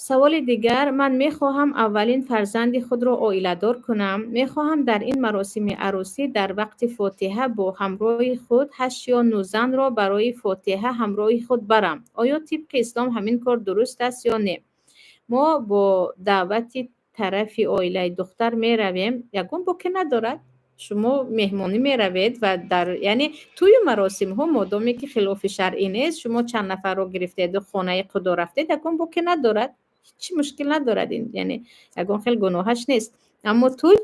سوال دیگر، من میخواهم اولین فرزند خود را عائله‌دار کنم. میخواهم در این مراسم عروسی در وقت فاتحه با همراه خود 8 یا 9 زن را برای فاتحه همراه خود برم. آیا طبق اسلام همین کار درست است یا نه؟ ما با دعوت طرف عائله دختر می رویم، یگان باکی ندارد. شما مهمانی می روید و در یعنی توی مراسم ها مادامی که خلاف شرعی نیست، شما چند نفر رو گرفتید و خانه خدا رفتید، یگان باکی ندارد. چی مشکل ندارد این، یعنی یگان خیلی گناهش نیست. اما توی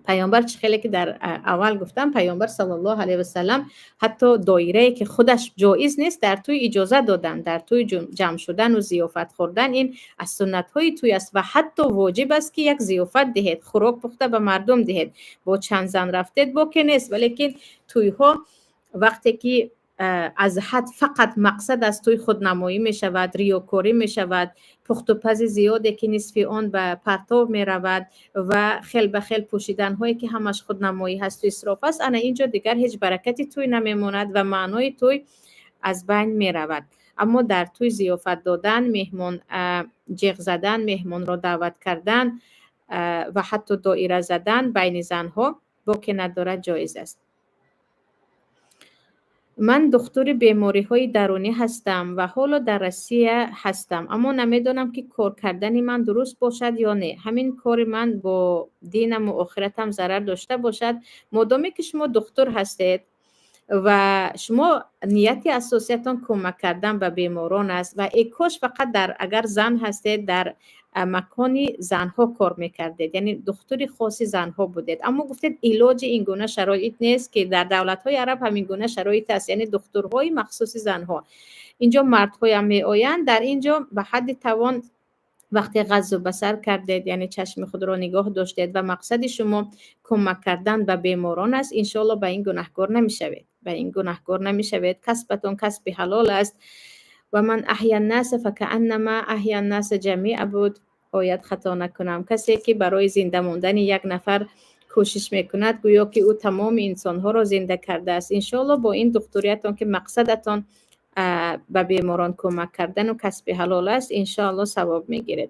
پیامبر چه خیلی که در اول گفتم، پیامبر صلی الله علیه و سلم حتی دایره که خودش جایز نیست در توی اجازه دادن، در توی جمع شدن و ضیافت خوردن. این از سنت های توی است و حتی واجب است که یک ضیافت دهید، خوراک پخته به مردم دهید. با چند زن رفتید باکی نیست، ولی توی ها وقتی که از حد فقط مقصد از توی خودنمایی می شود، ریاکاری می شود، پخت و پز زیاده که نصف آن به پرتاب می رود و خیل به خیل پوشیدن هایی که همش خودنمایی هست و اسراف است، انا اینجا دیگر هیچ برکتی توی نمیموند و معنای توی از بین می رود. اما در توی ضیافت دادن، مهمان جیغ زدن، مهمان را دعوت کردن و حتی دایره زدن بین زنها باکی ندارد، جایز است. من دکتر بیماری های درونی هستم و حالا در روسیه هستم، اما نمیدانم که کار کردن من درست باشد یا نه. همین کار من با دینم و آخرتم ضرر داشته باشد؟ مادامی که شما دکتر هستید و شما نیت اساسیتان کمک کردن به بیماران است و ای کاش فقط در اگر زن هستید در مکانی زنها کار میکردید، یعنی دکتری خاصی زنها بودید. اما گفتید علاج این گونه شرایط نیست، که در دولت‌های عرب همین گونه شرایط است، یعنی دکترهای مخصوص زنها. اینجا مردهای هم می آیند. در اینجا به حد توان وقتی غض و بصر کردید، یعنی چشم خود را نگاه داشتید و مقصد شما کمک کردن به بیماران است، انشالله به این گناهکار نمیشوید. به این گناهکار نمیشوید. کسبتون کسب حلال است. و من احیا الناس فکأنما احیا الناس جمیعا بود. آیت خطا نکنم. کسی که برای زنده موندن یک نفر کوشش میکند، گویا که او تمام انسانها را زنده کرده است. انشالله با این دکتریتون که مقصدتون به بیماران کمک کردن و کسب حلال است، انشالله ثواب میگیرید.